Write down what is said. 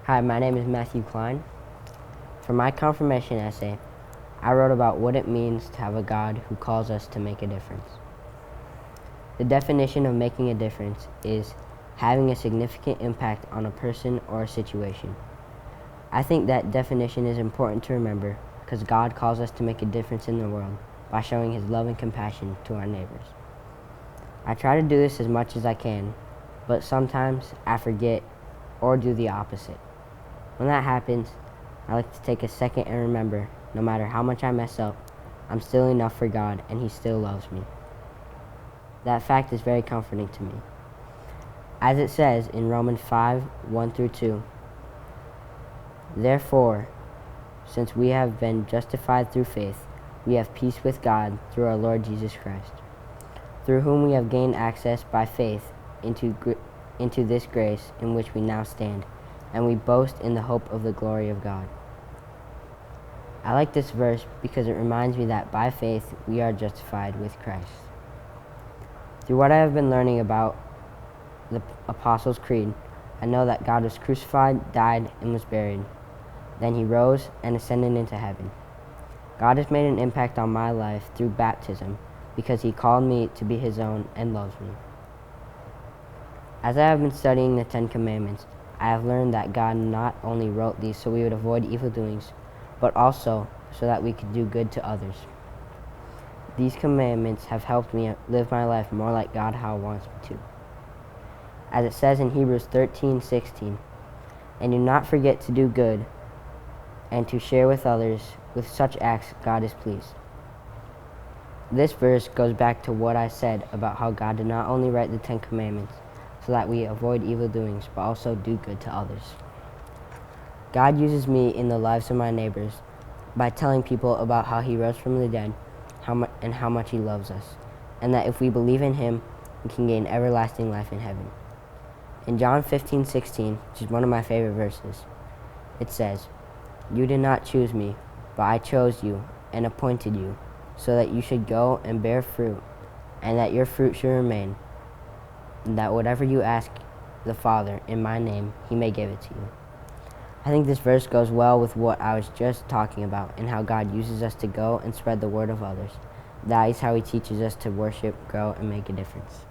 Hi, my name is Matthew Klein. For my confirmation essay, I wrote about what it means to have a God who calls us to make a difference. The definition of making a difference is having a significant impact on a person or a situation. I think that definition is important to remember because God calls us to make a difference in the world by showing His love and compassion to our neighbors. I try to do this as much as I can, but sometimes I forget or do the opposite. When that happens, I like to take a second and remember, no matter how much I mess up, I'm still enough for God and He still loves me. That fact is very comforting to me. As it says in Romans 5:1-2, "Therefore, since we have been justified through faith, we have peace with God through our Lord Jesus Christ, through whom we have gained access by faith into this grace in which we now stand, and we boast in the hope of the glory of God." I like this verse because it reminds me that by faith we are justified with Christ. Through what I have been learning about the Apostles' Creed, I know that God was crucified, died, and was buried. Then He rose and ascended into heaven. God has made an impact on my life through baptism because He called me to be His own and loves me. As I have been studying the Ten Commandments, I have learned that God not only wrote these so we would avoid evil doings, but also so that we could do good to others. These commandments have helped me live my life more like God how He wants me to. As it says in Hebrews 13:16, "And do not forget to do good and to share with others. With such acts God is pleased." This verse goes back to what I said about how God did not only write the Ten Commandments so that we avoid evil doings, but also do good to others. God uses me in the lives of my neighbors by telling people about how He rose from the dead and how much He loves us, and that if we believe in Him, we can gain everlasting life in heaven. In John 15:16, which is one of my favorite verses, it says, "You did not choose me, but I chose you and appointed you, so that you should go and bear fruit, and that your fruit should remain, and that whatever you ask the Father in my name, He may give it to you." I think this verse goes well with what I was just talking about and how God uses us to go and spread the word of others. That is how He teaches us to worship, grow, and make a difference.